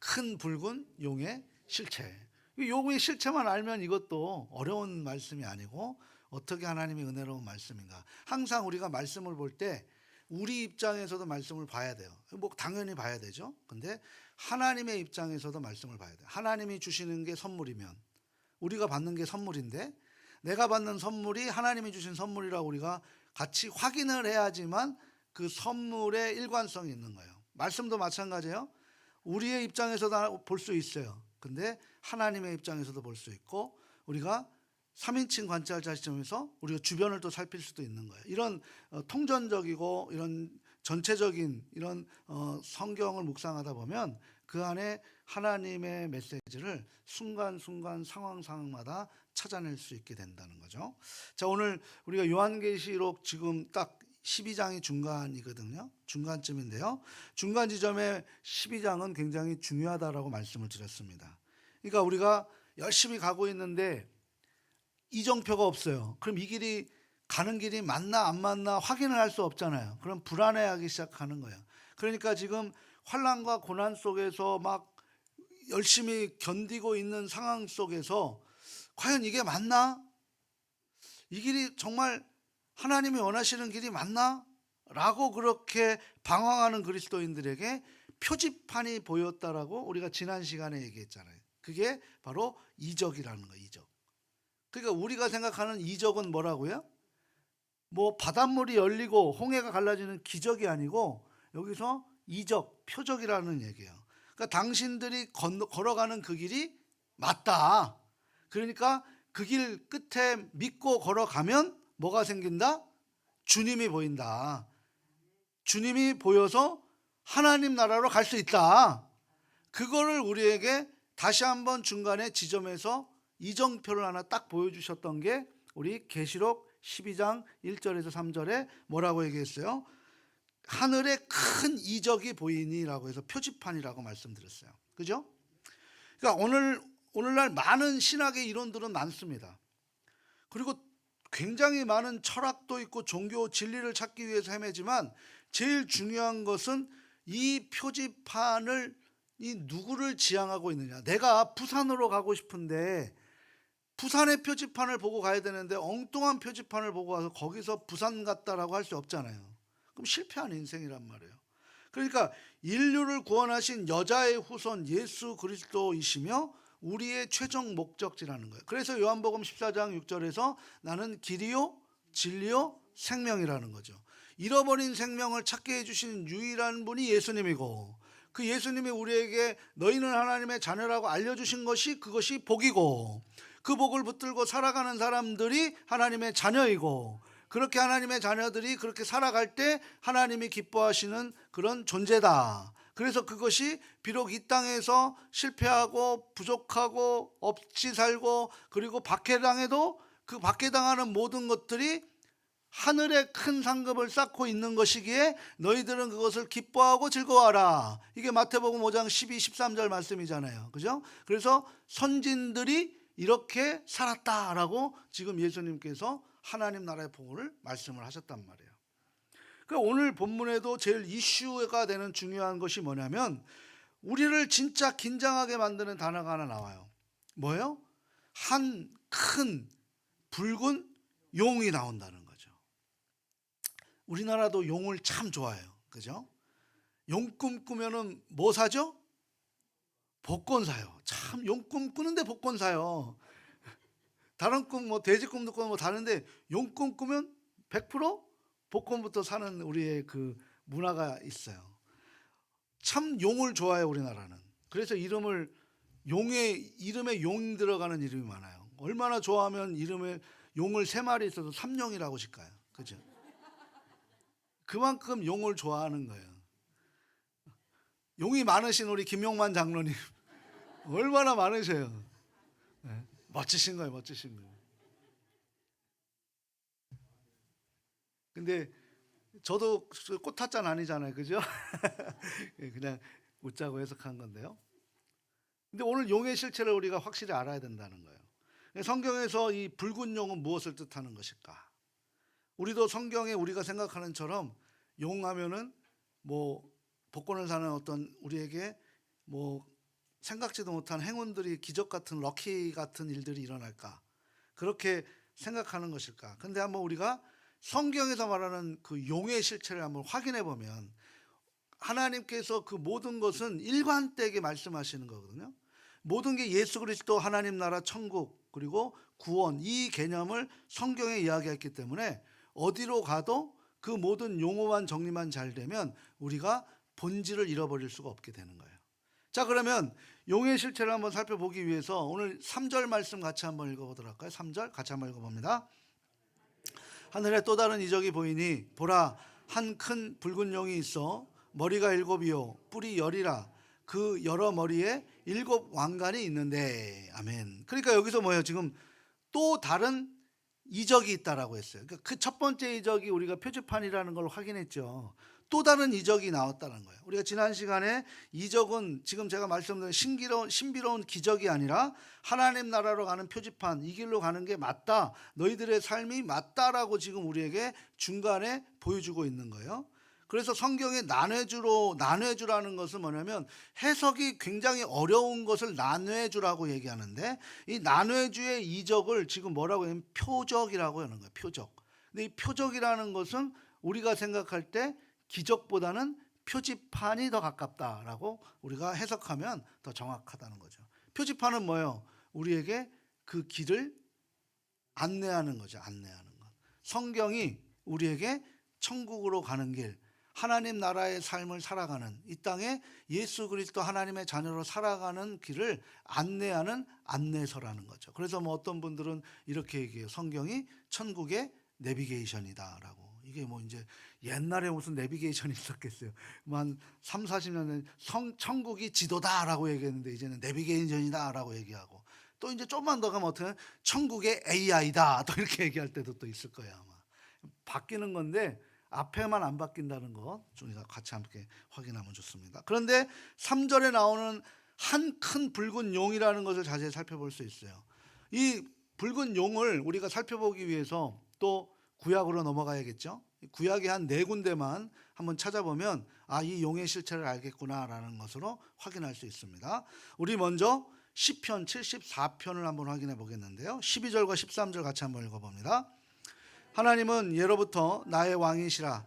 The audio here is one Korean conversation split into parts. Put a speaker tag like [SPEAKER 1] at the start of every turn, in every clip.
[SPEAKER 1] 큰 붉은 용의 실체. 이 용의 실체만 알면 이것도 어려운 말씀이 아니고 어떻게 하나님이 은혜로운 말씀인가. 항상 우리가 말씀을 볼 때 우리 입장에서도 말씀을 봐야 돼요. 뭐 당연히 봐야 되죠. 근데 하나님의 입장에서도 말씀을 봐야 돼요. 하나님이 주시는 게 선물이면 우리가 받는 게 선물인데 내가 받는 선물이 하나님이 주신 선물이라고 우리가 같이 확인을 해야지만 그 선물의 일관성이 있는 거예요. 말씀도 마찬가지예요. 우리의 입장에서도 볼 수 있어요. 근데 하나님의 입장에서도 볼 수 있고 우리가 3인칭 관찰자 시점에서 우리가 주변을 또 살필 수도 있는 거예요. 이런 통전적이고 이런 전체적인 이런 성경을 묵상하다 보면 그 안에 하나님의 메시지를 순간순간 상황마다 찾아낼 수 있게 된다는 거죠. 자, 오늘 우리가 요한계시록 지금 딱 12장이 중간이거든요. 중간쯤인데요. 중간 지점에 12장은 굉장히 중요하다라고 말씀을 드렸습니다. 그러니까 우리가 열심히 가고 있는데 이정표가 없어요. 그럼 이 길이 가는 길이 맞나 안 맞나 확인을 할 수 없잖아요. 그럼 불안해하기 시작하는 거예요. 그러니까 지금 환난과 고난 속에서 막 열심히 견디고 있는 상황 속에서 과연 이게 맞나? 이 길이 정말 하나님이 원하시는 길이 맞나? 라고 그렇게 방황하는 그리스도인들에게 표지판이 보였다라고 우리가 지난 시간에 얘기했잖아요. 그게 바로 이적이라는 거예요. 이적. 그러니까 우리가 생각하는 이적은 뭐라고요? 뭐 바닷물이 열리고 홍해가 갈라지는 기적이 아니고 여기서 이적, 표적이라는 얘기예요. 그러니까 당신들이 걸어가는 그 길이 맞다. 그러니까 그 길 끝에 믿고 걸어가면 뭐가 생긴다? 주님이 보인다. 주님이 보여서 하나님 나라로 갈 수 있다. 그거를 우리에게 다시 한번 중간에 지점에서 이정표를 하나 딱 보여주셨던 게 우리 계시록 12장 1절에서 3절에 뭐라고 얘기했어요? 하늘에 큰 이적이 보이니라고 해서 표지판이라고 말씀드렸어요. 그죠? 그러니까 오늘날 많은 신학의 이론들은 많습니다. 그리고 굉장히 많은 철학도 있고 종교 진리를 찾기 위해서 헤매지만 제일 중요한 것은 이 표지판을 이 누구를 지향하고 있느냐. 내가 부산으로 가고 싶은데 부산의 표지판을 보고 가야 되는데 엉뚱한 표지판을 보고 와서 거기서 부산 갔다라고 할 수 없잖아요. 그럼 실패한 인생이란 말이에요. 그러니까 인류를 구원하신 여자의 후손 예수 그리스도이시며 우리의 최종 목적지라는 거예요. 그래서 요한복음 14장 6절에서 나는 길이요 진리요 생명이라는 거죠. 잃어버린 생명을 찾게 해주시는 유일한 분이 예수님이고 그 예수님이 우리에게 너희는 하나님의 자녀라고 알려주신 것이 그것이 복이고 그 복을 붙들고 살아가는 사람들이 하나님의 자녀이고 그렇게 하나님의 자녀들이 그렇게 살아갈 때 하나님이 기뻐하시는 그런 존재다. 그래서 그것이 비록 이 땅에서 실패하고 부족하고 없이 살고 그리고 박해당해도 그 박해당하는 모든 것들이 하늘에 큰 상급을 쌓고 있는 것이기에 너희들은 그것을 기뻐하고 즐거워하라. 이게 마태복음 5장 12, 13절 말씀이잖아요. 그죠? 그래서 선진들이 이렇게 살았다라고 지금 예수님께서 하나님 나라의 복을 말씀을 하셨단 말이에요. 그러니까 오늘 본문에도 제일 이슈가 되는 중요한 것이 뭐냐면 우리를 진짜 긴장하게 만드는 단어가 하나 나와요. 뭐예요? 한 큰 붉은 용이 나온다는 거죠. 우리나라도 용을 참 좋아해요. 그죠? 용 꿈꾸면은 뭐 사죠? 복권 사요. 참 용 꿈꾸는데 복권 사요. 다른 꿈 뭐 돼지 꿈도 꾸고 뭐 다른데 용 꿈꾸면 100% 복권부터 사는 우리의 그 문화가 있어요. 참 용을 좋아해요, 우리나라는. 그래서 이름에 용 들어가는 이름이 많아요. 얼마나 좋아하면 이름에 용을 3마리 있어서 삼용이라고 질까요? 그죠? 그만큼 용을 좋아하는 거예요. 용이 많으신 우리 김용만 장로님 얼마나 많으셔요. 네. 멋지신 거예요, 멋지신 거예요. 근데 저도 꽃타짠 아니잖아요, 그죠? 그냥 웃자고 해석한 건데요. 근데 오늘 용의 실체를 우리가 확실히 알아야 된다는 거예요. 성경에서 이 붉은 용은 무엇을 뜻하는 것일까? 우리도 성경에 우리가 생각하는 처럼 용 하면은 뭐 복권을 사는 어떤 우리에게 뭐 생각지도 못한 행운들이 기적 같은 럭키 같은 일들이 일어날까? 그렇게 생각하는 것일까? 근데 한번 우리가 성경에서 말하는 그 용의 실체를 한번 확인해 보면 하나님께서 그 모든 것은 일관되게 말씀하시는 거거든요. 모든 게 예수 그리스도 하나님 나라 천국 그리고 구원 이 개념을 성경에 이야기했기 때문에 어디로 가도 그 모든 용어만 정리만 잘 되면 우리가 본질을 잃어버릴 수가 없게 되는 거예요. 자, 그러면 용의 실체를 한번 살펴보기 위해서 오늘 3절 말씀 같이 한번 읽어보도록 할까요? 3절 같이 한번 읽어봅니다. 하늘에 또 다른 이적이 보이니 보라 한 큰 붉은 용이 있어 머리가 7이요 뿔이 10이라 그 여러 머리에 7 왕관이 있는데. 아멘. 그러니까 여기서 뭐예요? 지금 또 다른 이적이 있다라고 했어요. 그러니까 그 첫 번째 이적이 우리가 표지판이라는 걸 확인했죠. 또 다른 이적이 나왔다는 거예요. 우리가 지난 시간에 이적은 지금 제가 말씀드린 신비로운 기적이 아니라 하나님 나라로 가는 표지판, 이 길로 가는 게 맞다, 너희들의 삶이 맞다라고 지금 우리에게 중간에 보여주고 있는 거예요. 그래서 성경의 나눠주라는 것은 뭐냐면 해석이 굉장히 어려운 것을 나눠주라고 얘기하는데, 이 나눠주의 이적을 지금 뭐라고 하냐면 표적이라고 하는 거예요. 표적. 근데 이 표적이라는 것은 우리가 생각할 때 기적보다는 표지판이 더 가깝다라고 우리가 해석하면 더 정확하다는 거죠. 표지판은 뭐예요? 우리에게 그 길을 안내하는 거죠. 안내하는 것. 성경이 우리에게 천국으로 가는 길, 하나님 나라의 삶을 살아가는, 이 땅에 예수 그리스도 하나님의 자녀로 살아가는 길을 안내하는 안내서라는 거죠. 그래서 뭐 어떤 분들은 이렇게 얘기해요. 성경이 천국의 내비게이션이다라고. 이게 뭐 이제 옛날에 무슨 내비게이션이 있었겠어요. 한 3, 40년 전 천국이 지도다라고 얘기했는데 이제는 내비게이션이다라고 얘기하고, 또 이제 조금만 더 가면 어떻게 천국의 AI다 또 이렇게 얘기할 때도 또 있을 거예요. 아마 바뀌는 건데 앞에만 안 바뀐다는 거 우리가 같이 함께 확인하면 좋습니다. 그런데 3절에 나오는 한 큰 붉은 용이라는 것을 자세히 살펴볼 수 있어요. 이 붉은 용을 우리가 살펴보기 위해서 또 구약으로 넘어가야겠죠. 구약의 한 4군데만 한번 찾아보면 이 용의 실체를 알겠구나라는 것으로 확인할 수 있습니다. 우리 먼저 시편 74편을 한번 확인해 보겠는데요. 12절과 13절 같이 한번 읽어봅니다. 하나님은 예로부터 나의 왕이시라.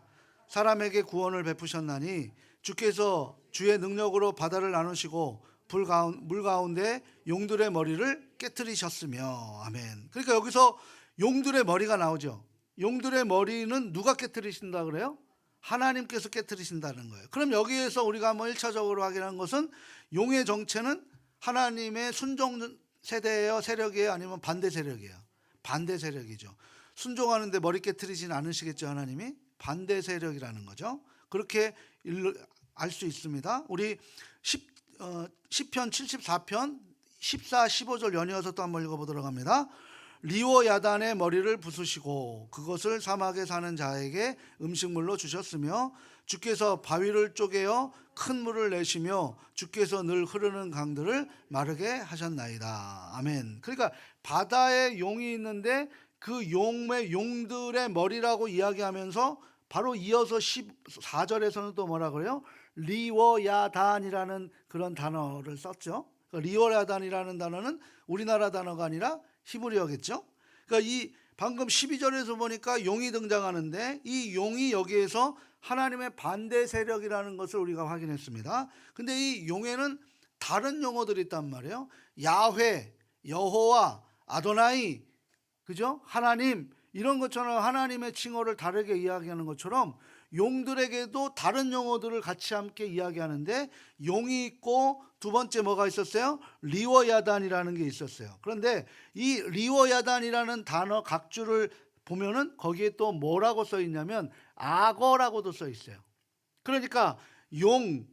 [SPEAKER 1] 사람에게 구원을 베푸셨나니 주께서 주의 능력으로 바다를 나누시고 물 가운데 용들의 머리를 깨트리셨으며. 아멘. 그러니까 여기서 용들의 머리가 나오죠. 용들의 머리는 누가 깨트리신다 그래요? 하나님께서 깨트리신다는 거예요. 그럼 여기에서 우리가 한번 1차적으로 확인한 것은 용의 정체는 하나님의 순종 세대예요, 세력이에요, 아니면 반대 세력이에요? 반대 세력이죠. 순종하는데 머리 깨트리진 않으시겠죠. 하나님이 반대 세력이라는 거죠. 그렇게 알 수 있습니다. 우리 시편 74편 14, 15절 연이어서 또 한번 읽어보도록 합니다. 리워 야단의 머리를 부수시고 그것을 사막에 사는 자에게 음식물로 주셨으며 주께서 바위를 쪼개어 큰 물을 내시며 주께서 늘 흐르는 강들을 마르게 하셨나이다. 아멘. 그러니까 바다에 용이 있는데 그 용들의 머리라고 이야기하면서 바로 이어서 14절에서는 또 뭐라 그래요? 리워야단이라는 그런 단어를 썼죠. 리워야단이라는 단어는 우리나라 단어가 아니라 히브리어겠죠. 그러니까 이 방금 12절에서 보니까 용이 등장하는데 이 용이 여기에서 하나님의 반대 세력이라는 것을 우리가 확인했습니다. 근데 이 용에는 다른 용어들이 있단 말이에요. 야훼, 여호와, 아도나이, 그죠? 하나님, 이런 것처럼 하나님의 칭호를 다르게 이야기하는 것처럼 용들에게도 다른 용어들을 같이 함께 이야기하는데 용이 있고 두 번째 뭐가 있었어요? 리워야단이라는 게 있었어요. 그런데 이 리워야단이라는 단어 각주를 보면은 거기에 또 뭐라고 써 있냐면 악어라고도 써 있어요. 그러니까 용,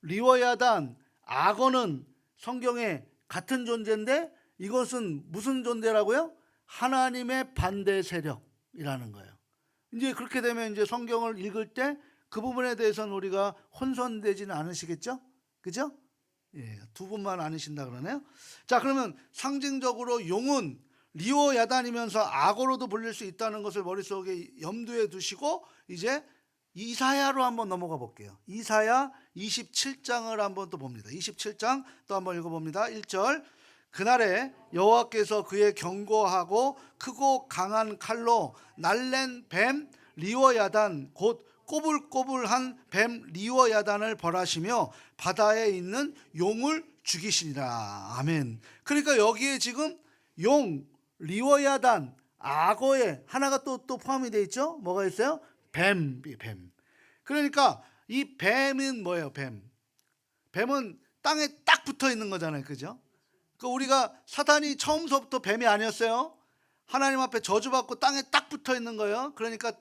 [SPEAKER 1] 리워야단, 악어는 성경에 같은 존재인데 이것은 무슨 존재라고요? 하나님의 반대 세력이라는 거예요. 이제 그렇게 되면 이제 성경을 읽을 때 그 부분에 대해서는 우리가 혼선되지는 않으시겠죠? 그죠? 예, 두 분만 아니신다 그러네요. 자, 그러면 상징적으로 용은 리워야단이면서 악어로도 불릴 수 있다는 것을 머릿속에 염두에 두시고 이제 이사야로 한번 넘어가 볼게요. 이사야 27장을 한번 또 봅니다. 27장 또 한번 읽어봅니다. 1절. 그날에 여호와께서 그의 견고하고 크고 강한 칼로 날랜 뱀 리워야단 곧 꼬불꼬불한 뱀 리워야단을 벌하시며 바다에 있는 용을 죽이시리라. 아멘. 그러니까 여기에 지금 용, 리워야단, 악어에 하나가 또 포함이 되어 있죠. 뭐가 있어요? 뱀. 그러니까 이 뱀은 뭐예요? 뱀은 땅에 딱 붙어 있는 거잖아요. 그죠? 그 우리가 사단이 처음서부터 뱀이 아니었어요. 하나님 앞에 저주받고 땅에 딱 붙어 있는 거예요. 그러니까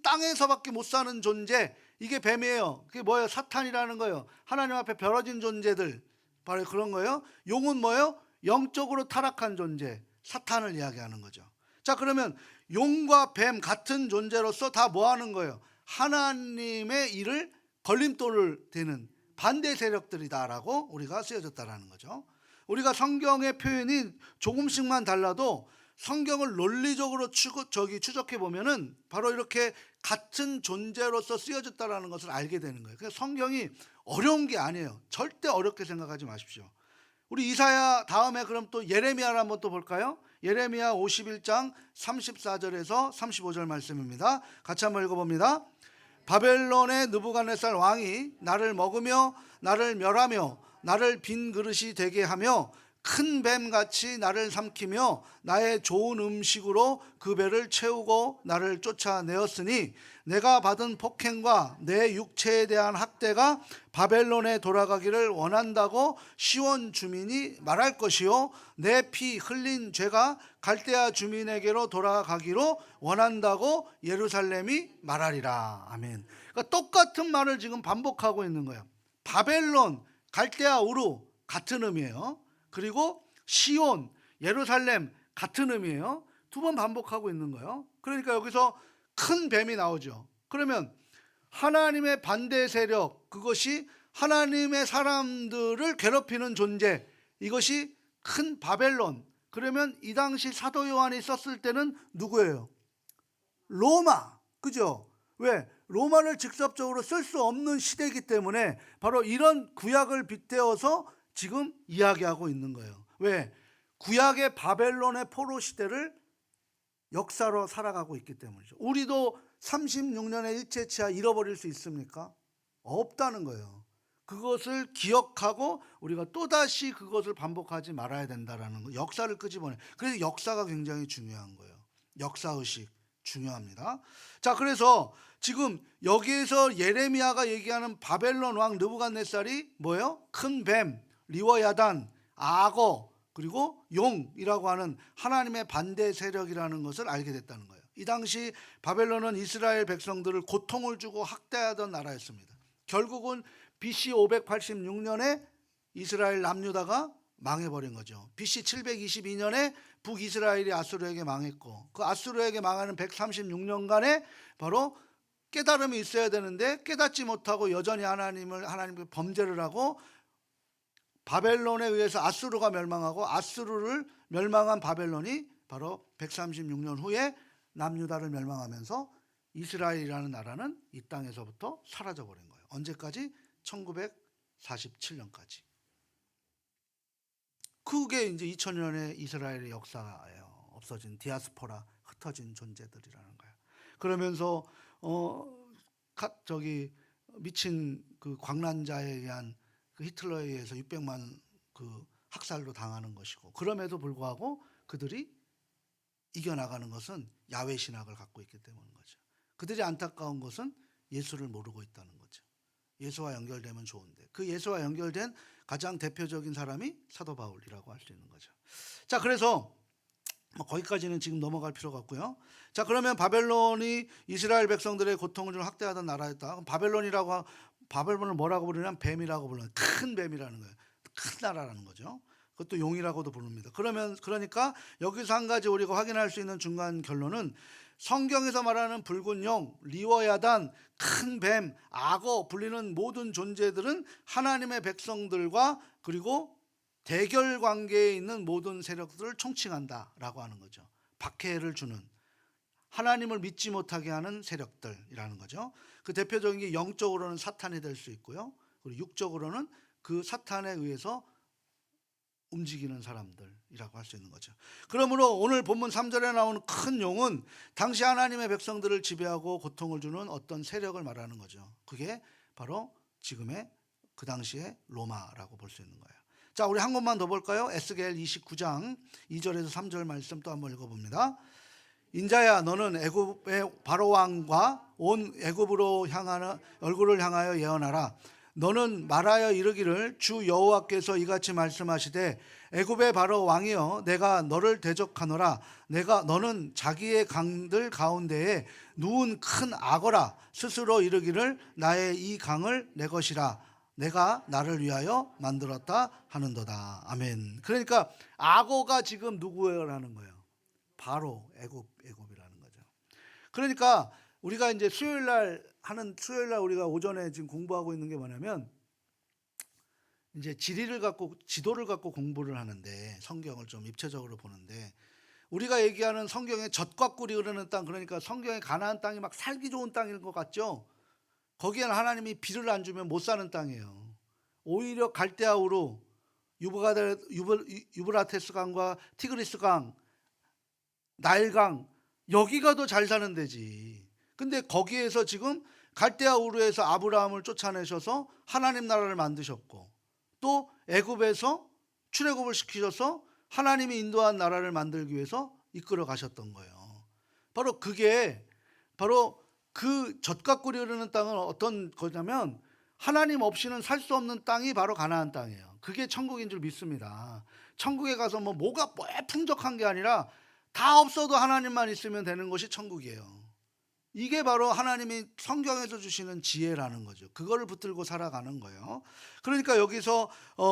[SPEAKER 1] 땅에서밖에 못 사는 존재, 이게 뱀이에요. 그게 뭐예요? 사탄이라는 거예요. 하나님 앞에 벌어진 존재들, 바로 그런 거예요. 용은 뭐예요? 영적으로 타락한 존재, 사탄을 이야기하는 거죠. 자, 그러면 용과 뱀 같은 존재로서 다 뭐 하는 거예요? 하나님의 일을 걸림돌을 대는 반대 세력들이다라고 우리가 쓰여졌다라는 거죠. 우리가 성경의 표현이 조금씩만 달라도 성경을 논리적으로 추적해 보면은 바로 이렇게 같은 존재로서 쓰여졌다라는 것을 알게 되는 거예요. 그래서 성경이 어려운 게 아니에요. 절대 어렵게 생각하지 마십시오. 우리 이사야 다음에 그럼 또 예레미야를 한번 또 볼까요? 예레미야 51장 34절에서 35절 말씀입니다. 같이 한번 읽어봅니다. 바벨론의 느부갓네살 왕이 나를 먹으며 나를 멸하며 나를 빈 그릇이 되게 하며 큰 뱀같이 나를 삼키며 나의 좋은 음식으로 그 배를 채우고 나를 쫓아내었으니 내가 받은 폭행과 내 육체에 대한 학대가 바벨론에 돌아가기를 원한다고 시온 주민이 말할 것이요 내 피 흘린 죄가 갈대아 주민에게로 돌아가기로 원한다고 예루살렘이 말하리라. 아멘. 그러니까 똑같은 말을 지금 반복하고 있는 거예요. 바벨론, 갈대아 우루 같은 의미예요. 그리고 시온, 예루살렘 같은 의미예요. 두 번 반복하고 있는 거예요. 그러니까 여기서 큰 뱀이 나오죠. 그러면 하나님의 반대 세력, 그것이 하나님의 사람들을 괴롭히는 존재, 이것이 큰 바벨론. 그러면 이 당시 사도 요한이 썼을 때는 누구예요? 로마. 그죠? 왜? 로마를 직접적으로 쓸 수 없는 시대이기 때문에 바로 이런 구약을 빗대어서 지금 이야기하고 있는 거예요. 왜? 구약의 바벨론의 포로 시대를 역사로 살아가고 있기 때문이죠. 우리도 36년의 일제치하 잃어버릴 수 있습니까? 없다는 거예요. 그것을 기억하고 우리가 또다시 그것을 반복하지 말아야 된다는 거. 역사를 끄집어내. 그래서 역사가 굉장히 중요한 거예요. 역사의식 중요합니다. 자, 그래서 지금 여기에서 예레미야가 얘기하는 바벨론 왕 느부갓네살이 뭐예요? 큰 뱀, 리워야단, 악어, 그리고 용이라고 하는 하나님의 반대 세력이라는 것을 알게 됐다는 거예요. 이 당시 바벨론은 이스라엘 백성들을 고통을 주고 학대하던 나라였습니다. 결국은 BC 586년에 이스라엘 남유다가 망해버린 거죠. BC 722년에 북이스라엘이 아수르에게 망했고, 그 아수르에게 망하는 136년간에 바로 깨달음이 있어야 되는데 깨닫지 못하고 여전히 하나님께 범죄를 하고 바벨론에 의해서 아수르가 멸망하고 아수르를 멸망한 바벨론이 바로 136년 후에 남유다를 멸망하면서 이스라엘이라는 나라는 이 땅에서부터 사라져버린 거예요. 언제까지? 1947년까지. 그게 이제 2000년의 이스라엘의 역사예요. 없어진 디아스포라, 흩어진 존재들이라는 거예요. 그러면서 미친 그 광란자에 의한 그 히틀러에 의해서 600만 그 학살도 당하는 것이고, 그럼에도 불구하고 그들이 이겨나가는 것은 야훼 신학을 갖고 있기 때문인 거죠. 그들이 안타까운 것은 예수를 모르고 있다는 거죠. 예수와 연결되면 좋은데 그 예수와 연결된 가장 대표적인 사람이 사도 바울이라고 할 수 있는 거죠. 자, 그래서 거기까지는 지금 넘어갈 필요가 없고요. 자, 그러면 바벨론이 이스라엘 백성들의 고통을 좀 학대하던 나라였다. 바벨론을 뭐라고 부르냐면 뱀이라고 불러요. 큰 뱀이라는 거예요. 큰 나라라는 거죠. 그것도 용이라고도 부릅니다. 그러니까 여기서 한 가지 우리가 확인할 수 있는 중간 결론은 성경에서 말하는 붉은 용, 리워야단, 큰 뱀, 악어 불리는 모든 존재들은 하나님의 백성들과 그리고 대결 관계에 있는 모든 세력들을 총칭한다라고 하는 거죠. 박해를 주는, 하나님을 믿지 못하게 하는 세력들이라는 거죠. 그 대표적인 게 영적으로는 사탄이 될 수 있고요. 그리고 육적으로는 그 사탄에 의해서 움직이는 사람들이라고 할 수 있는 거죠. 그러므로 오늘 본문 3절에 나오는 큰 용은 당시 하나님의 백성들을 지배하고 고통을 주는 어떤 세력을 말하는 거죠. 그게 바로 지금의 그 당시의 로마라고 볼 수 있는 거예요. 자, 우리 한 권만 더 볼까요? 에스겔 29장 2절에서 3절 말씀 또 한번 읽어봅니다. 인자야, 너는 애굽의 바로 왕과 온 애굽으로 향하는 얼굴을 향하여 예언하라. 너는 말하여 이르기를 주 여호와께서 이같이 말씀하시되 애굽의 바로 왕이여, 내가 너를 대적하노라. 너는 자기의 강들 가운데에 누운 큰 악어라. 스스로 이르기를 나의 이 강을 내 것이라. 내가 나를 위하여 만들었다 하는도다. 아멘. 그러니까 악어가 지금 누구라는 거예요? 바로 애굽이라는 거죠. 그러니까 우리가 이제 수요일 날 우리가 오전에 지금 공부하고 있는 게 뭐냐면, 이제 지도를 갖고 공부를 하는데, 성경을 좀 입체적으로 보는데, 우리가 얘기하는 성경에 젖과 꿀이 흐르는 땅, 그러니까 성경의 가나안 땅이 막 살기 좋은 땅인 것 같죠? 거기에는 하나님이 비를 안 주면 못 사는 땅이에요. 오히려 갈대아우로 유브라테스 강과 티그리스 강, 나일강, 여기가 더 잘 사는 데지. 근데 거기에서 지금 갈대아우르에서 아브라함을 쫓아내셔서 하나님 나라를 만드셨고, 또 애굽에서 출애굽을 시키셔서 하나님이 인도한 나라를 만들기 위해서 이끌어 가셨던 거예요. 바로 그게 바로 그 젖과 꿀이 흐르는 땅은 어떤 거냐면, 하나님 없이는 살 수 없는 땅이 바로 가나안 땅이에요. 그게 천국인 줄 믿습니다. 천국에 가서 뭐가 풍족한 게 아니라 다 없어도 하나님만 있으면 되는 것이 천국이에요. 이게 바로 하나님이 성경에서 주시는 지혜라는 거죠. 그거를 붙들고 살아가는 거예요. 그러니까 여기서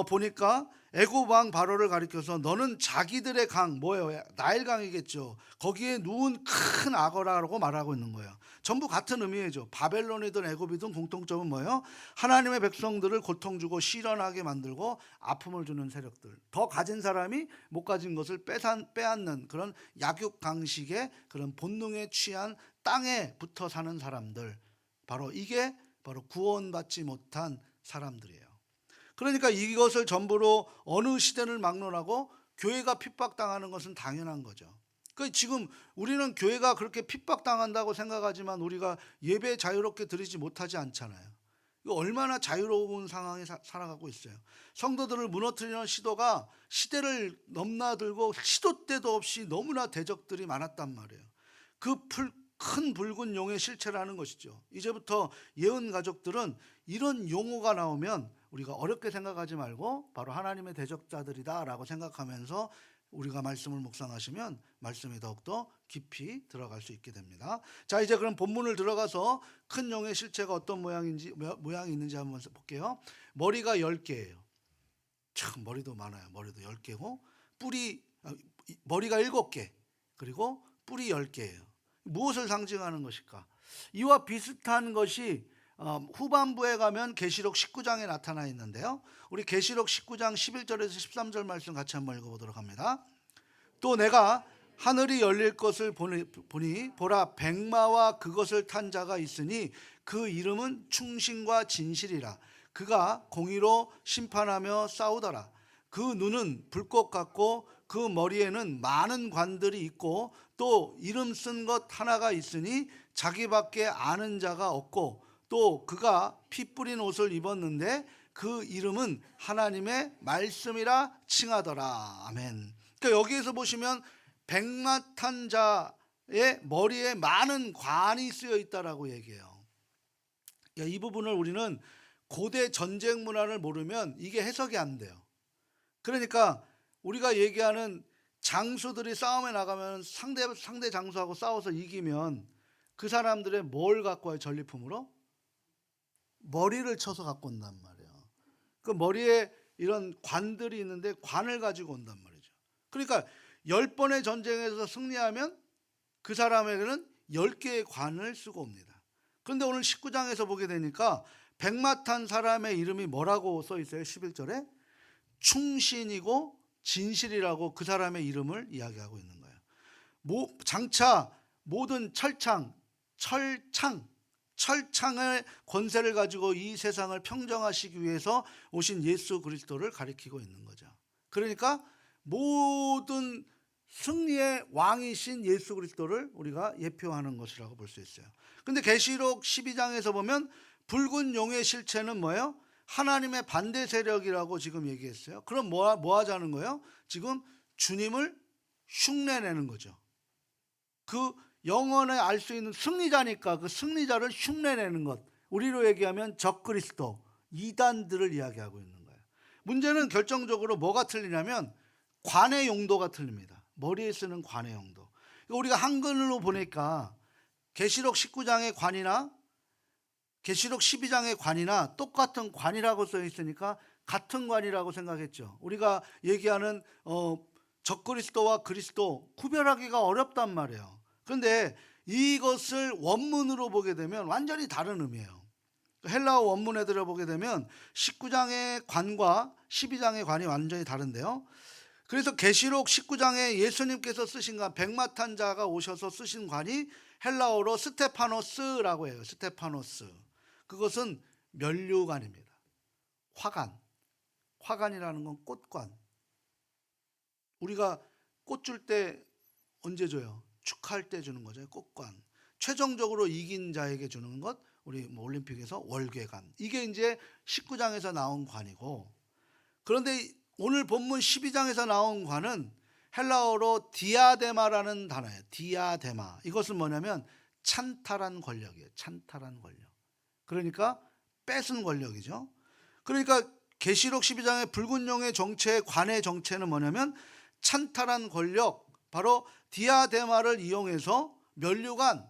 [SPEAKER 1] 보니까 애굽 왕 바로를 가리켜서 너는 자기들의 강, 뭐예요? 나일강이겠죠. 거기에 누운 큰 악어라고 말하고 있는 거예요. 전부 같은 의미죠. 바벨론이든 애굽이든 공통점은 뭐예요? 하나님의 백성들을 고통 주고 시련하게 만들고 아픔을 주는 세력들. 더 가진 사람이 못 가진 것을 빼앗는 그런 약육강식의 그런 본능에 취한 땅에 붙어 사는 사람들, 이게 바로 구원받지 못한 사람들이에요. 그러니까 이것을 전부로 어느 시대를 막론하고 교회가 핍박당하는 것은 당연한 거죠. 지금 우리는 교회가 그렇게 핍박당한다고 생각하지만 우리가 예배 자유롭게 드리지 못하지 않잖아요. 이거 얼마나 자유로운 상황에 살아가고 있어요. 성도들을 무너뜨리는 시도가 시대를 넘나들고 시도 때도 없이 너무나 대적들이 많았단 말이에요. 큰 붉은 용의 실체라는 것이죠. 이제부터 예언 가족들은 이런 용어가 나오면 우리가 어렵게 생각하지 말고 바로 하나님의 대적자들이다 라고 생각하면서 우리가 말씀을 묵상하시면 말씀이 더욱더 깊이 들어갈 수 있게 됩니다. 자, 이제 그럼 본문을 들어가서 큰 용의 실체가 어떤 모양이 있는지 한번 볼게요. 머리가 10개예요. 참, 머리도 많아요. 머리도 10개고 머리가 7개, 그리고 뿔이 10개예요. 무엇을 상징하는 것일까? 이와 비슷한 것이 후반부에 가면 계시록 19장에 나타나 있는데요. 우리 계시록 19장 11절에서 13절 말씀 같이 한번 읽어보도록 합니다. 또 내가 하늘이 열릴 것을 보니 보라, 백마와 그것을 탄 자가 있으니 그 이름은 충신과 진실이라. 그가 공의로 심판하며 싸우더라. 그 눈은 불꽃 같고 그 머리에는 많은 관들이 있고 또 이름 쓴 것 하나가 있으니 자기밖에 아는 자가 없고, 또 그가 피 뿌린 옷을 입었는데 그 이름은 하나님의 말씀이라 칭하더라. 아멘. 그러니까 여기에서 보시면 백마 탄 자의 머리에 많은 관이 쓰여 있다라고 얘기해요. 이 부분을 우리는 고대 전쟁 문화를 모르면 이게 해석이 안 돼요. 그러니까 우리가 얘기하는 장수들이 싸움에 나가면 상대 장수하고 싸워서 이기면 그 사람들의 뭘 갖고 와요? 전리품으로? 머리를 쳐서 갖고 온단 말이에요. 그 머리에 이런 관들이 있는데 관을 가지고 온단 말이죠. 그러니까 10번의 전쟁에서 승리하면 그 사람에게는 10개의 관을 쓰고 옵니다. 그런데 오늘 19장에서 보게 되니까 백마 탄 사람의 이름이 뭐라고 써 있어요? 11절에 충신이고 진실이라고 그 사람의 이름을 이야기하고 있는 거예요. 장차 모든 철창 철창의 권세를 가지고 이 세상을 평정하시기 위해서 오신 예수 그리스도를 가리키고 있는 거죠. 그러니까 모든 승리의 왕이신 예수 그리스도를 우리가 예표하는 것이라고 볼 수 있어요. 근데 계시록 12장에서 보면 붉은 용의 실체는 뭐예요? 하나님의 반대 세력이라고 지금 얘기했어요. 그럼 뭐 하자는 거예요? 지금 주님을 흉내내는 거죠. 그 영원에 알 수 있는 승리자니까 그 승리자를 흉내내는 것. 우리로 얘기하면 적그리스도, 이단들을 이야기하고 있는 거예요. 문제는 결정적으로 뭐가 틀리냐면 관의 용도가 틀립니다. 머리에 쓰는 관의 용도. 우리가 한글로 보니까 계시록 19장의 관이나 계시록 12장의 관이나 똑같은 관이라고 써 있으니까 같은 관이라고 생각했죠. 우리가 얘기하는 적그리스도와 그리스도 구별하기가 어렵단 말이에요. 그런데 이것을 원문으로 보게 되면 완전히 다른 의미예요. 헬라어 원문에 들어보게 되면 19장의 관과 12장의 관이 완전히 다른데요. 그래서 계시록 19장에 예수님께서 쓰신 관, 백마탄자가 오셔서 쓰신 관이 헬라어로 스테파노스라고 해요. 스테파노스. 그것은 면류관입니다. 화관. 화관이라는 건 꽃관. 우리가 꽃 줄 때 언제 줘요? 축하할 때 주는 거죠. 꽃관. 최종적으로 이긴 자에게 주는 것, 우리 올림픽에서 월궤관. 이게 이제 19장에서 나온 관이고, 그런데 오늘 본문 12장에서 나온 관은 헬라어로 디아데마라는 단어예요. 디아데마. 이것은 뭐냐면 찬탈한 권력이에요. 찬탈한 권력. 그러니까 뺏은 권력이죠. 그러니까 계시록 12장의 붉은 용의 정체, 관의 정체는 뭐냐면 찬탈한 권력, 바로 디아데마를 이용해서 면류관,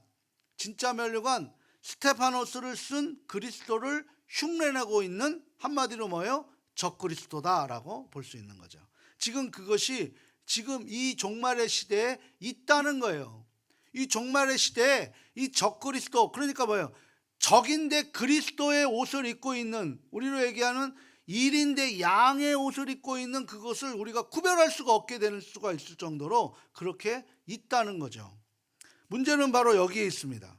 [SPEAKER 1] 진짜 면류관 스테파노스를 쓴 그리스도를 흉내내고 있는, 한마디로 뭐예요? 적그리스도다라고 볼 수 있는 거죠. 지금 그것이 지금 이 종말의 시대에 있다는 거예요. 이 종말의 시대에 이 적그리스도, 그러니까 뭐예요? 적인데 그리스도의 옷을 입고 있는, 우리로 얘기하는 일인데 양의 옷을 입고 있는 그것을 우리가 구별할 수가 없게 되는 수가 있을 정도로 그렇게 있다는 거죠. 문제는 바로 여기에 있습니다.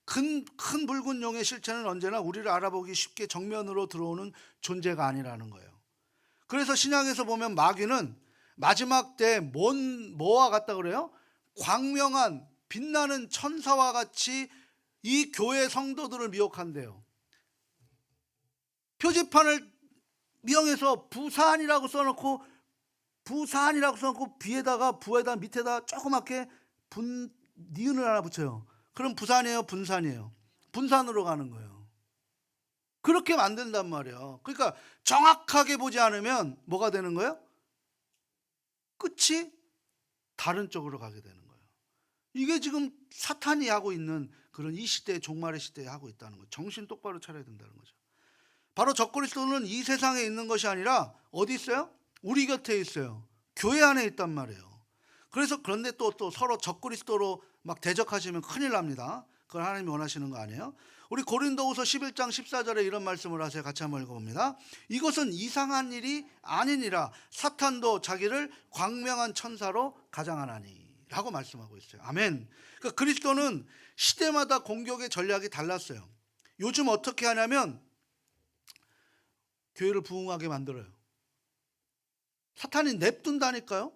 [SPEAKER 1] 큰 붉은 용의 실체는 언제나 우리를 알아보기 쉽게 정면으로 들어오는 존재가 아니라는 거예요. 그래서 신약에서 보면 마귀는 마지막 때 뭐와 같다 그래요? 광명한 빛나는 천사와 같이 이 교회 성도들을 미혹한대요. 표지판을 미용해서 부산이라고 써놓고 비에다가 부에다 밑에다 조그맣게 니은을 하나 붙여요. 그럼 부산이에요, 분산이에요? 분산으로 가는 거예요. 그렇게 만든단 말이에요. 그러니까 정확하게 보지 않으면 뭐가 되는 거예요? 끝이 다른 쪽으로 가게 되는 거예요. 이게 지금 사탄이 하고 있는 그런 이 시대, 종말의 시대에 하고 있다는 거예요. 정신 똑바로 차려야 된다는 거죠. 바로 적그리스도는 이 세상에 있는 것이 아니라 어디 있어요? 우리 곁에 있어요. 교회 안에 있단 말이에요. 그런데 또 서로 적그리스도로 막 대적하시면 큰일 납니다. 그걸 하나님이 원하시는 거 아니에요? 우리 고린도후서 11장 14절에 이런 말씀을 하세요. 같이 한번 읽어봅니다. 이것은 이상한 일이 아니니라 사탄도 자기를 광명한 천사로 가장하나니 라고 말씀하고 있어요. 아멘. 그러니까 그리스도는 시대마다 공격의 전략이 달랐어요. 요즘 어떻게 하냐면 교회를 부흥하게 만들어요. 사탄이 냅둔다니까요.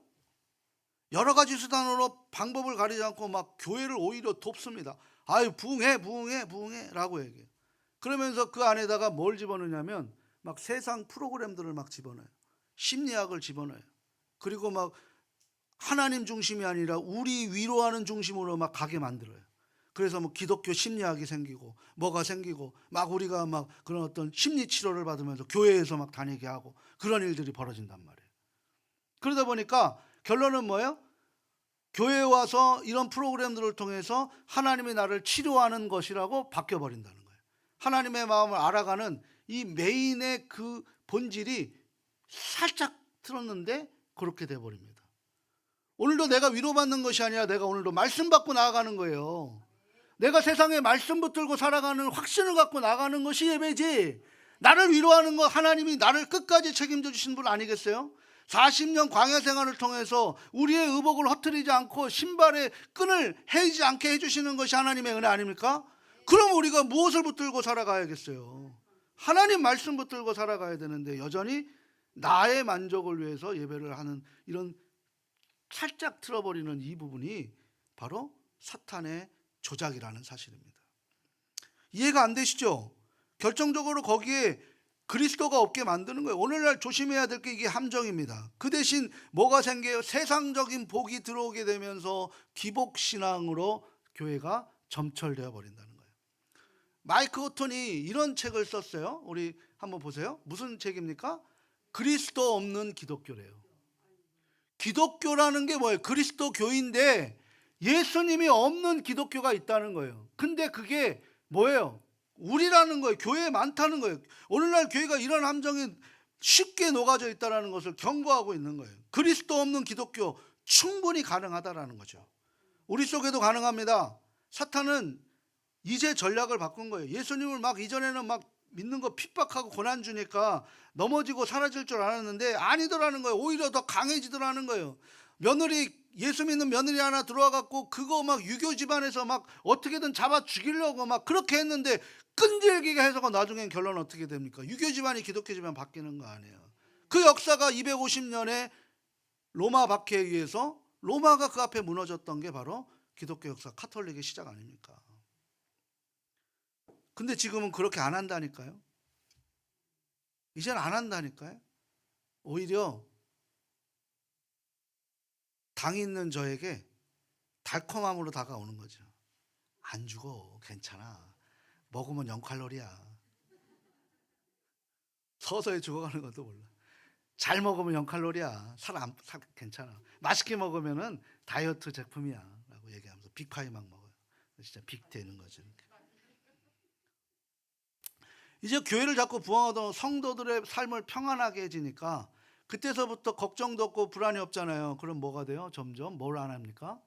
[SPEAKER 1] 여러 가지 수단으로 방법을 가리지 않고 막 교회를 오히려 돕습니다. 아유, 부흥해 라고 얘기해요. 그러면서 그 안에다가 뭘 집어넣냐면 막 세상 프로그램들을 막 집어넣어요. 심리학을 집어넣어요. 그리고 막 하나님 중심이 아니라 우리 위로하는 중심으로 막 가게 만들어요. 그래서 뭐 기독교 심리학이 생기고 뭐가 생기고 막 우리가 막 그런 어떤 심리 치료를 받으면서 교회에서 막 다니게 하고 그런 일들이 벌어진단 말이에요. 그러다 보니까 결론은 뭐예요? 교회에 와서 이런 프로그램들을 통해서 하나님이 나를 치료하는 것이라고 바뀌어버린다는 거예요. 하나님의 마음을 알아가는 이 메인의 그 본질이 살짝 틀었는데 그렇게 돼버립니다. 오늘도 내가 위로받는 것이 아니라 내가 오늘도 말씀 받고 나아가는 거예요. 내가 세상에 말씀 붙들고 살아가는 확신을 갖고 나가는 것이 예배지, 나를 위로하는 것, 하나님이 나를 끝까지 책임져 주신 분 아니겠어요? 40년 광야 생활을 통해서 우리의 의복을 허트리지 않고 신발의 끈을 해이지 않게 해주시는 것이 하나님의 은혜 아닙니까? 그럼 우리가 무엇을 붙들고 살아가야겠어요? 하나님 말씀 붙들고 살아가야 되는데 여전히 나의 만족을 위해서 예배를 하는 이런 살짝 틀어버리는 이 부분이 바로 사탄의 조작이라는 사실입니다. 이해가 안 되시죠? 결정적으로 거기에 그리스도가 없게 만드는 거예요. 오늘날 조심해야 될 게 이게 함정입니다. 그 대신 뭐가 생겨요? 세상적인 복이 들어오게 되면서 기복신앙으로 교회가 점철되어 버린다는 거예요. 마이크 호톤이 이런 책을 썼어요. 우리 한번 보세요. 무슨 책입니까? 그리스도 없는 기독교래요. 기독교라는 게 뭐예요? 그리스도 교인데 예수님이 없는 기독교가 있다는 거예요. 근데 그게 뭐예요? 우리라는 거예요. 교회에 많다는 거예요. 오늘날 교회가 이런 함정에 쉽게 녹아져 있다는 것을 경고하고 있는 거예요. 그리스도 없는 기독교 충분히 가능하다라는 거죠. 우리 속에도 가능합니다. 사탄은 이제 전략을 바꾼 거예요. 예수님을 막 이전에는 막 믿는 거 핍박하고 고난 주니까 넘어지고 사라질 줄 알았는데 아니더라는 거예요. 오히려 더 강해지더라는 거예요. 예수 믿는 며느리 하나 들어와 갖고 그거 막 유교 집안에서 막 어떻게든 잡아 죽이려고 막 그렇게 했는데 끈질기게 해서가 나중엔 결론 어떻게 됩니까? 유교 집안이 기독교 집안 바뀌는 거 아니에요. 그 역사가 250년에 로마 박해에 의해서 로마가 그 앞에 무너졌던 게 바로 기독교 역사 카톨릭의 시작 아닙니까? 근데 지금은 그렇게 안 한다니까요. 이제는 안 한다니까요. 오히려 당 있는 저에게 달콤함으로 다가오는 거죠. 안 죽어, 괜찮아. 먹으면 0칼로리야. 서서히 죽어가는 것도 몰라. 잘 먹으면 0칼로리야. 괜찮아. 맛있게 먹으면은 다이어트 제품이야. 라고 얘기하면서 빅파이 막 먹어요. 진짜 빅 되는 거죠. 이제 교회를 자꾸 부흥하던 성도들의 삶을 평안하게 해지니까 그때서부터 걱정도 없고 불안이 없잖아요. 그럼 뭐가 돼요? 점점 뭘 안 합니까?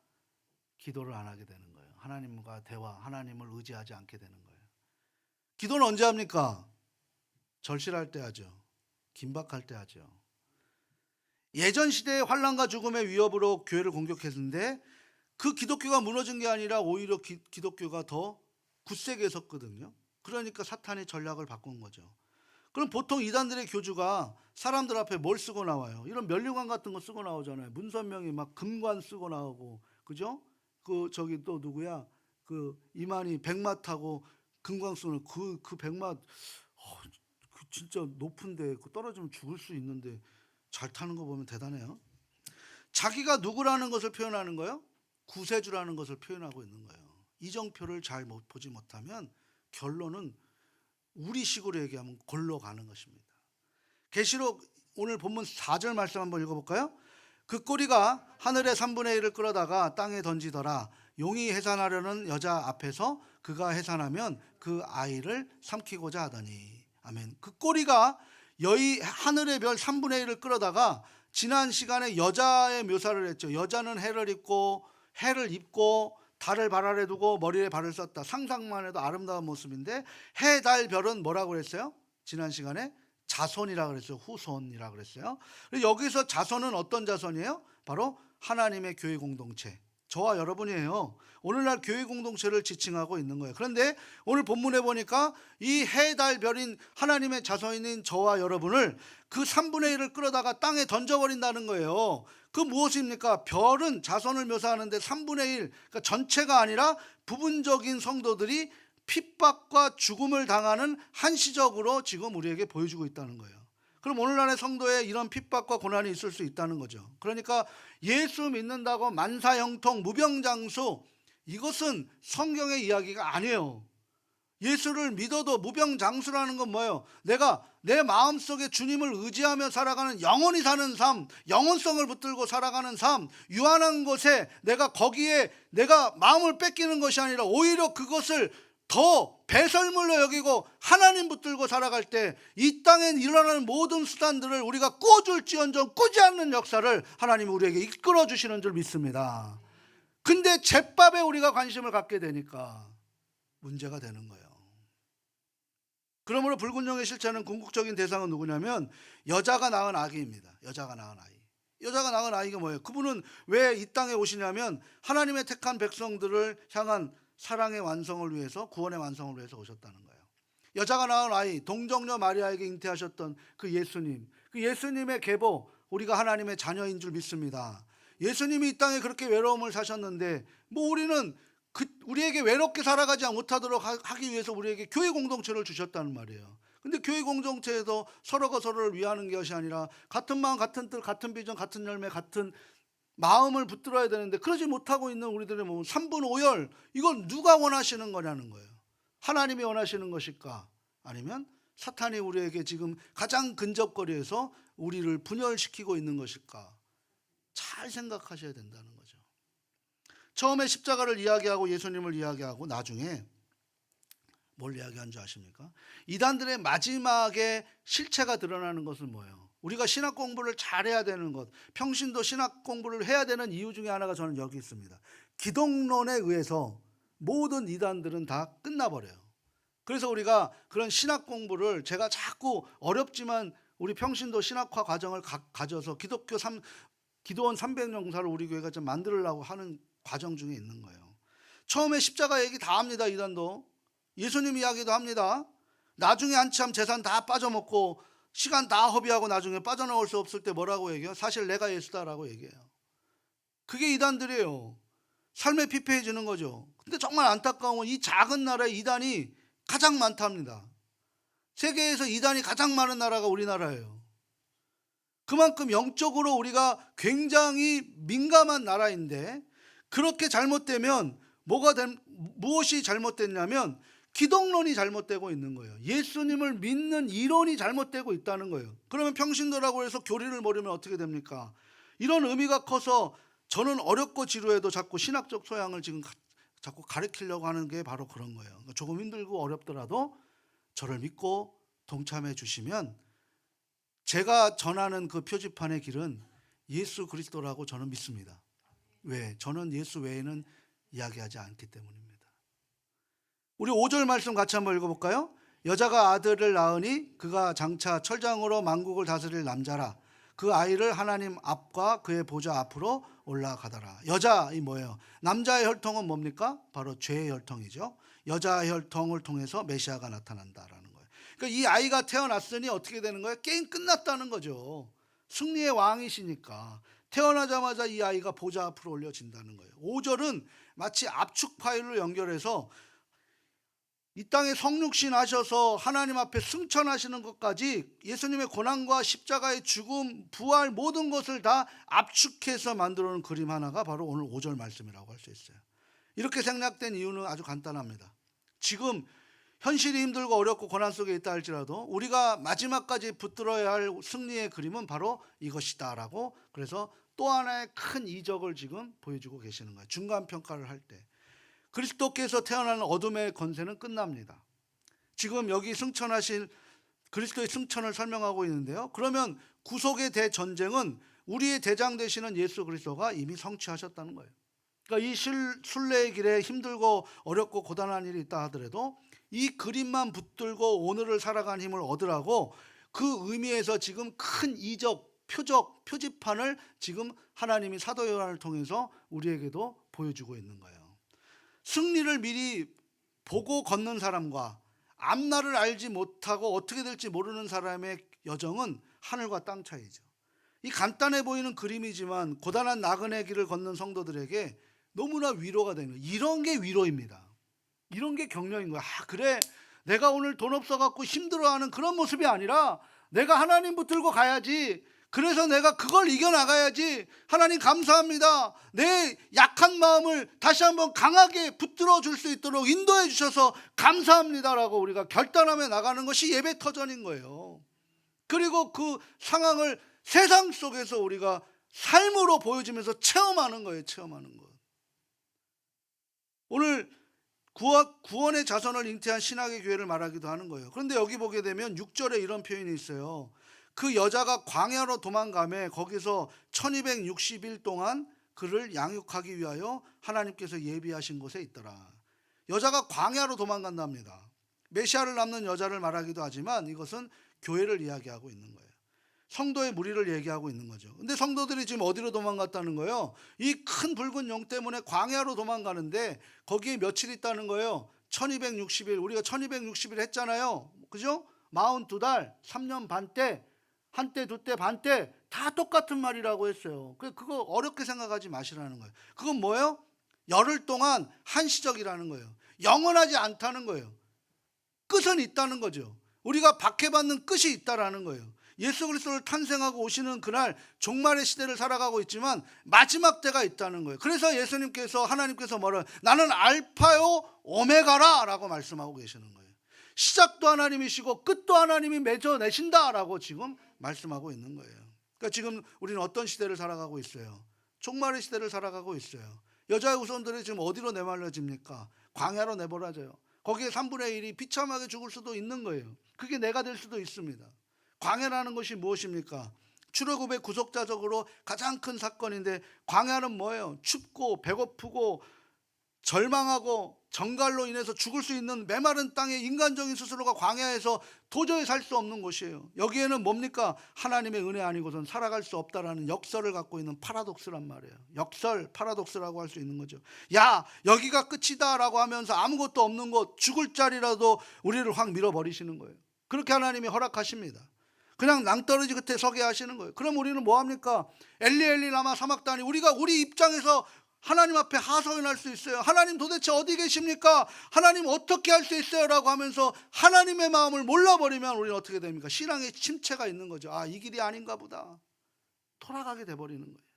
[SPEAKER 1] 기도를 안 하게 되는 거예요. 하나님과 대화, 하나님을 의지하지 않게 되는 거예요. 기도는 언제 합니까? 절실할 때 하죠. 긴박할 때 하죠. 예전 시대의 환난과 죽음의 위협으로 교회를 공격했는데 그 기독교가 무너진 게 아니라 오히려 기독교가 더 굳세게 섰거든요. 그러니까 사탄이 전략을 바꾼 거죠. 그럼 보통 이단들의 교주가 사람들 앞에 뭘 쓰고 나와요? 이런 면류관 같은 거 쓰고 나오잖아요. 문선명이 막 금관 쓰고 나오고, 그죠? 저기 또 누구야? 이만희 백마 타고 금관 쓰는 그 백마, 진짜 높은데 떨어지면 죽을 수 있는데 잘 타는 거 보면 대단해요. 자기가 누구라는 것을 표현하는 거예요? 구세주라는 것을 표현하고 있는 거예요. 이정표를 잘 보지 못하면 결론은 우리식으로 얘기하면 골로 가는 것입니다. 계시록 오늘 본문 4절 말씀 한번 읽어볼까요? 그 꼬리가 하늘의 3분의 1을 끌어다가 땅에 던지더라. 용이 해산하려는 여자 앞에서 그가 해산하면 그 아이를 삼키고자 하더니. 아멘. 그 꼬리가 하늘의 별 3분의 1을 끌어다가 지난 시간에 여자의 묘사를 했죠. 여자는 해를 입고 달을 발 아래 두고 머리에 발을 썼다. 상상만 해도 아름다운 모습인데 해, 달, 별은 뭐라고 그랬어요? 지난 시간에 자손이라고 그랬어요. 후손이라고 그랬어요. 여기서 자손은 어떤 자손이에요? 바로 하나님의 교회 공동체, 저와 여러분이에요. 오늘날 교회 공동체를 지칭하고 있는 거예요. 그런데 오늘 본문에 보니까 이 해, 달, 별인 하나님의 자손인 저와 여러분을 그 3분의 1을 끌어다가 땅에 던져버린다는 거예요. 그 무엇입니까? 별은 자손을 묘사하는데 3분의 1, 그러니까 전체가 아니라 부분적인 성도들이 핍박과 죽음을 당하는 한시적으로 지금 우리에게 보여주고 있다는 거예요. 그럼 오늘날의 성도에 이런 핍박과 고난이 있을 수 있다는 거죠. 그러니까 예수 믿는다고 만사형통 무병장수, 이것은 성경의 이야기가 아니에요. 예수를 믿어도 무병장수라는 건 뭐예요? 내가 내 마음속에 주님을 의지하며 살아가는 영원히 사는 삶, 영원성을 붙들고 살아가는 삶, 유한한 것에 거기에 내가 마음을 뺏기는 것이 아니라 오히려 그것을 더 배설물로 여기고 하나님 붙들고 살아갈 때 이 땅에 일어나는 모든 수단들을 우리가 꿔줄지언정 꾸지 않는 역사를 하나님이 우리에게 이끌어 주시는 줄 믿습니다. 근데 제밥에 우리가 관심을 갖게 되니까 문제가 되는 거예요. 그러므로 붉은 용의 실체는 궁극적인 대상은 누구냐면 여자가 낳은 아기입니다. 여자가 낳은 아이가 뭐예요? 그분은 왜 이 땅에 오시냐면 하나님의 택한 백성들을 향한 사랑의 완성을 위해서, 구원의 완성을 위해서 오셨다는 거예요. 여자가 낳은 아이, 동정녀 마리아에게 잉태하셨던 그 예수님, 그 예수님의 계보, 우리가 하나님의 자녀인 줄 믿습니다. 예수님이 이 땅에 그렇게 외로움을 사셨는데 우리는 우리에게 외롭게 살아가지 못하도록 하기 위해서 우리에게 교회 공동체를 주셨다는 말이에요. 근데 교회 공동체에도 서로가 서로를 위하는 것이 아니라 같은 마음, 같은 뜻, 같은 비전, 같은 열매, 같은 마음을 붙들어야 되는데 그러지 못하고 있는 우리들의 몸 3분 5열, 이건 누가 원하시는 거냐는 거예요. 하나님이 원하시는 것일까? 아니면 사탄이 우리에게 지금 가장 근접거리에서 우리를 분열시키고 있는 것일까? 잘 생각하셔야 된다는 거죠. 처음에 십자가를 이야기하고 예수님을 이야기하고 나중에 뭘 이야기한 줄 아십니까? 이단들의 마지막에 실체가 드러나는 것은 뭐예요? 우리가 신학 공부를 잘해야 되는 것, 평신도 신학 공부를 해야 되는 이유 중에 하나가 저는 여기 있습니다. 기독론에 의해서 모든 이단들은 다 끝나버려요. 그래서 우리가 그런 신학 공부를, 제가 자꾸 어렵지만 우리 평신도 신학화 과정을 가져서 기도원 300연구사를 우리 교회가 좀 만들려고 하는 과정 중에 있는 거예요. 처음에 십자가 얘기 다 합니다. 이단도 예수님 이야기도 합니다. 나중에 한참 재산 다 빠져먹고 시간 다 허비하고 나중에 빠져나올 수 없을 때 뭐라고 얘기해요? 사실 내가 예수다라고 얘기해요. 그게 이단들이에요. 삶에 피폐해지는 거죠. 근데 정말 안타까운 건 이 작은 나라에 이단이 가장 많답니다. 세계에서 이단이 가장 많은 나라가 우리나라예요. 그만큼 영적으로 우리가 굉장히 민감한 나라인데, 그렇게 잘못되면 무엇이 잘못됐냐면 기독론이 잘못되고 있는 거예요. 예수님을 믿는 이론이 잘못되고 있다는 거예요. 그러면 평신도라고 해서 교리를 모르면 어떻게 됩니까? 이런 의미가 커서 저는 어렵고 지루해도 자꾸 신학적 소양을 지금 자꾸 가르치려고 하는 게 바로 그런 거예요. 조금 힘들고 어렵더라도 저를 믿고 동참해 주시면 제가 전하는 그 표지판의 길은 예수 그리스도라고 저는 믿습니다. 왜? 저는 예수 외에는 이야기하지 않기 때문입니다. 우리 5절 말씀 같이 한번 읽어볼까요? 여자가 아들을 낳으니 그가 장차 철장으로 만국을 다스릴 남자라. 그 아이를 하나님 앞과 그의 보좌 앞으로 올라가더라. 여자이 뭐예요? 남자의 혈통은 뭡니까? 바로 죄의 혈통이죠. 여자의 혈통을 통해서 메시아가 나타난다라는 거예요. 그러니까 이 아이가 태어났으니 어떻게 되는 거예요? 게임 끝났다는 거죠. 승리의 왕이시니까 태어나자마자 이 아이가 보좌 앞으로 올려진다는 거예요. 5절은 마치 압축 파일로 연결해서 이 땅에 성육신 하셔서 하나님 앞에 승천하시는 것까지 예수님의 고난과 십자가의 죽음, 부활 모든 것을 다 압축해서 만들어 놓은 그림 하나가 바로 오늘 5절 말씀이라고 할 수 있어요. 이렇게 생략된 이유는 아주 간단합니다. 지금 현실이 힘들고 어렵고 고난 속에 있다 할지라도 우리가 마지막까지 붙들어야 할 승리의 그림은 바로 이것이다라고, 그래서 또 하나의 큰 이적을 지금 보여주고 계시는 거예요. 중간 평가를 할 때 그리스도께서 태어나는 어둠의 권세는 끝납니다. 지금 여기 승천하신 그리스도의 승천을 설명하고 있는데요. 그러면 구속의 대전쟁은 우리의 대장 되시는 예수 그리스도가 이미 성취하셨다는 거예요. 그러니까 이 순례의 길에 힘들고 어렵고 고단한 일이 있다 하더라도 이 그림만 붙들고 오늘을 살아가는 힘을 얻으라고, 그 의미에서 지금 큰 이적, 표적, 표지판을 지금 하나님이 사도 요한을 통해서 우리에게도 보여주고 있는 거예요. 승리를 미리 보고 걷는 사람과 앞날을 알지 못하고 어떻게 될지 모르는 사람의 여정은 하늘과 땅 차이죠. 이 간단해 보이는 그림이지만 고단한 나그네 길을 걷는 성도들에게 너무나 위로가 되는 거예요. 이런 게 위로입니다. 이런 게 격려인 거야. 그래, 내가 오늘 돈 없어갖고 힘들어하는 그런 모습이 아니라 내가 하나님 붙들고 가야지. 그래서 내가 그걸 이겨나가야지. 하나님 감사합니다. 내 약한 마음을 다시 한번 강하게 붙들어 줄 수 있도록 인도해 주셔서 감사합니다라고 우리가 결단하며 나가는 것이 예배 터전인 거예요. 그리고 그 상황을 세상 속에서 우리가 삶으로 보여주면서 체험하는 거예요. 체험하는 것. 오늘 구원의 자손을 잉태한 신학의 교회를 말하기도 하는 거예요. 그런데 여기 보게 되면 6절에 이런 표현이 있어요. 그 여자가 광야로 도망가매 거기서 1260일 동안 그를 양육하기 위하여 하나님께서 예비하신 곳에 있더라. 여자가 광야로 도망간답니다. 메시아를 낳는 여자를 말하기도 하지만 이것은 교회를 이야기하고 있는 거예요. 성도의 무리를 얘기하고 있는 거죠. 근데 성도들이 지금 어디로 도망갔다는 거예요? 이 큰 붉은 용 때문에 광야로 도망가는데 거기에 며칠 있다는 거예요. 1260일. 우리가 1260일 했잖아요. 그죠? 42달, 3년 반 때, 한때, 두때, 반때 다 똑같은 말이라고 했어요. 그거 어렵게 생각하지 마시라는 거예요. 그건 뭐예요? 열흘 동안 한시적이라는 거예요. 영원하지 않다는 거예요. 끝은 있다는 거죠. 우리가 박해받는 끝이 있다라는 거예요. 예수 그리스도를 탄생하고 오시는 그날 종말의 시대를 살아가고 있지만 마지막 때가 있다는 거예요. 그래서 예수님께서, 하나님께서 뭐라, 나는 알파요 오메가라 라고 말씀하고 계시는 거예요. 시작도 하나님이시고 끝도 하나님이 맺어내신다 라고 지금 말씀하고 있는 거예요. 그러니까 지금 우리는 어떤 시대를 살아가고 있어요? 종말의 시대를 살아가고 있어요. 여자의 후손들이 지금 어디로 내몰려집니까? 광야로 내몰아져요. 거기에 3분의 1이 비참하게 죽을 수도 있는 거예요. 그게 내가 될 수도 있습니다. 광야라는 것이 무엇입니까? 출애굽의 구속자적으로 가장 큰 사건인데, 광야는 뭐예요? 춥고 배고프고 절망하고 정갈로 인해서 죽을 수 있는 메마른 땅에 인간적인 스스로가 광야에서 도저히 살 수 없는 곳이에요. 여기에는 뭡니까? 하나님의 은혜 아니고선 살아갈 수 없다라는 역설을 갖고 있는 파라독스란 말이에요. 역설, 파라독스라고 할 수 있는 거죠. 야, 여기가 끝이다 라고 하면서 아무것도 없는 곳, 죽을 자리라도 우리를 확 밀어버리시는 거예요. 그렇게 하나님이 허락하십니다. 그냥 낭떠러지 끝에 서게 하시는 거예요. 그럼 우리는 뭐합니까? 엘리 엘리 라마 사막다니, 우리가 우리 입장에서 하나님 앞에 하소연할 수 있어요. 하나님 도대체 어디 계십니까? 하나님 어떻게 할 수 있어요? 라고 하면서 하나님의 마음을 몰라버리면 우리는 어떻게 됩니까? 신앙의 침체가 있는 거죠. 아, 이 길이 아닌가 보다. 돌아가게 돼버리는 거예요.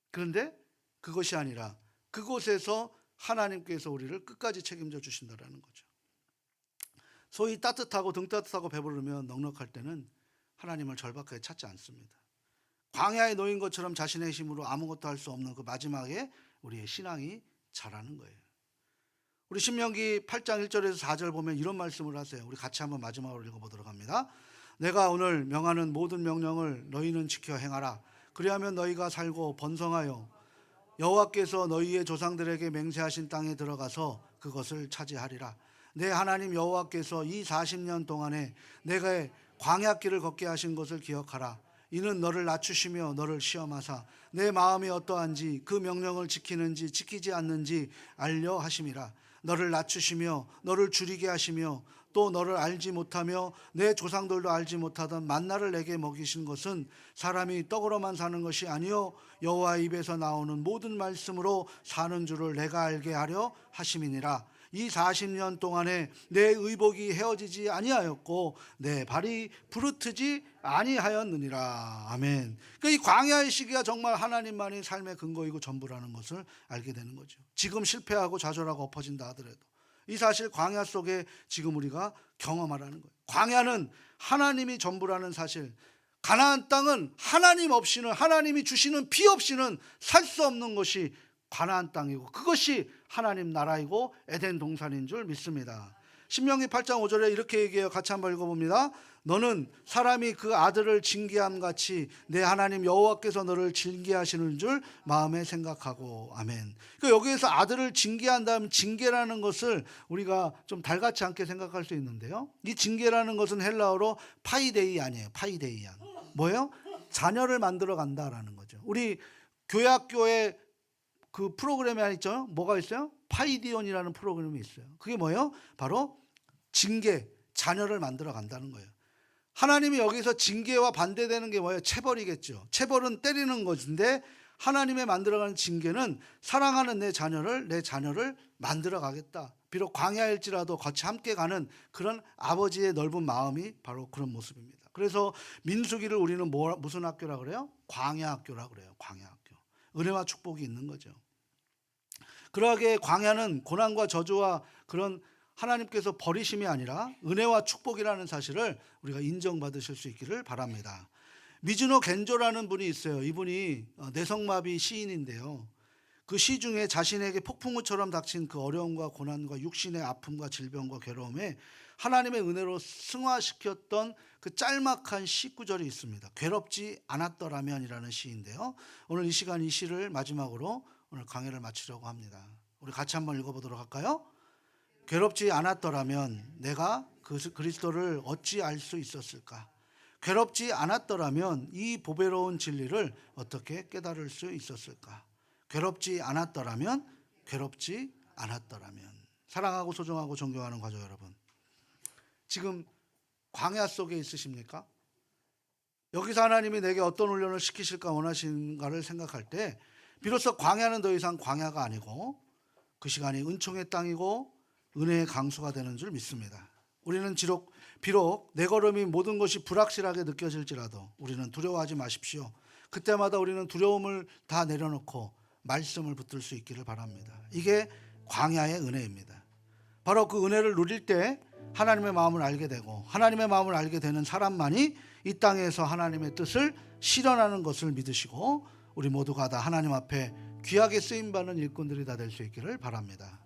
[SPEAKER 1] 그런데 그것이 아니라 그곳에서 하나님께서 우리를 끝까지 책임져 주신다라는 거죠. 소위 따뜻하고 등 따뜻하고 배부르면 넉넉할 때는 하나님을 절박하게 찾지 않습니다. 광야에 놓인 것처럼 자신의 힘으로 아무것도 할 수 없는 그 마지막에 우리의 신앙이 자라는 거예요. 우리 신명기 8장 1절에서 4절 보면 이런 말씀을 하세요. 우리 같이 한번 마지막으로 읽어보도록 합니다. 내가 오늘 명하는 모든 명령을 너희는 지켜 행하라. 그리하면 너희가 살고 번성하여 여호와께서 너희의 조상들에게 맹세하신 땅에 들어가서 그것을 차지하리라. 내 하나님 여호와께서 이 40년 동안에 내가 광야길을 걷게 하신 것을 기억하라. 이는 너를 낮추시며 너를 시험하사 내 마음이 어떠한지 그 명령을 지키는지 지키지 않는지 알려 하심이라. 너를 낮추시며 너를 줄이게 하시며 또 너를 알지 못하며 내 조상들도 알지 못하던 만나를 내게 먹이신 것은 사람이 떡으로만 사는 것이 아니요 여호와 입에서 나오는 모든 말씀으로 사는 줄을 내가 알게 하려 하심이니라. 이 40년 동안에 내 의복이 헤어지지 아니하였고 내 발이 부르트지 아니하였느니라. 아멘. 그러니까 이 광야의 시기가 정말 하나님만이 삶의 근거이고 전부라는 것을 알게 되는 거죠. 지금 실패하고 좌절하고 엎어진다 하더라도 이 사실 광야 속에 지금 우리가 경험하라는 거예요. 광야는 하나님이 전부라는 사실, 가나안 땅은 하나님 없이는, 하나님이 주시는 비 없이는 살 수 없는 것이 가나안 땅이고 그것이 하나님 나라이고 에덴 동산인 줄 믿습니다. 신명기 8장 5절에 이렇게 얘기해요. 같이 한번 읽어봅니다. 너는 사람이 그 아들을 징계함 같이 내 하나님 여호와께서 너를 징계하시는 줄 마음에 생각하고. 아멘. 그러니까 여기에서 아들을 징계한다면, 징계라는 것을 우리가 좀 달갑지 않게 생각할 수 있는데요, 이 징계라는 것은 헬라어로 파이데이 아니에요. 파이데이안. 뭐예요? 자녀를 만들어 간다라는 거죠. 우리 교회학교에 그 프로그램이 있죠. 뭐가 있어요? 파이디온이라는 프로그램이 있어요. 그게 뭐예요? 바로 징계, 자녀를 만들어 간다는 거예요. 하나님이 여기서 징계와 반대되는 게 뭐예요? 체벌이겠죠. 체벌은 때리는 것인데 하나님의 만들어가는 징계는 사랑하는 내 자녀를 만들어 가겠다. 비록 광야일지라도 같이 함께 가는 그런 아버지의 넓은 마음이 바로 그런 모습입니다. 그래서 민수기를 우리는 무슨 학교라 그래요? 광야학교라 그래요. 광야학교. 은혜와 축복이 있는 거죠. 그러하게 광야는 고난과 저주와 그런 하나님께서 버리심이 아니라 은혜와 축복이라는 사실을 우리가 인정받으실 수 있기를 바랍니다. 미즈노 겐조라는 분이 있어요. 이분이 내성마비 시인인데요, 그 시 중에 자신에게 폭풍우처럼 닥친 그 어려움과 고난과 육신의 아픔과 질병과 괴로움에 하나님의 은혜로 승화시켰던 그 짤막한 시 구절이 있습니다. 괴롭지 않았더라면이라는 시인데요, 오늘 이 시간 이 시를 마지막으로 오늘 강의를 마치려고 합니다. 우리 같이 한번 읽어보도록 할까요? 괴롭지 않았더라면 내가 그 그리스도를 어찌 알 수 있었을까? 괴롭지 않았더라면 이 보배로운 진리를 어떻게 깨달을 수 있었을까? 괴롭지 않았더라면, 괴롭지 않았더라면. 사랑하고 소중하고 존경하는 가족 여러분, 지금 광야 속에 있으십니까? 여기서 하나님이 내게 어떤 훈련을 시키실까 원하신가를 생각할 때 비로소 광야는 더 이상 광야가 아니고 그 시간이 은총의 땅이고 은혜의 강수가 되는 줄 믿습니다. 우리는 비록 내 걸음이 모든 것이 불확실하게 느껴질지라도 우리는 두려워하지 마십시오. 그때마다 우리는 두려움을 다 내려놓고 말씀을 붙들 수 있기를 바랍니다. 이게 광야의 은혜입니다. 바로 그 은혜를 누릴 때 하나님의 마음을 알게 되고 하나님의 마음을 알게 되는 사람만이 이 땅에서 하나님의 뜻을 실현하는 것을 믿으시고 우리 모두가 다 하나님 앞에 귀하게 쓰임받는 일꾼들이 다 될 수 있기를 바랍니다.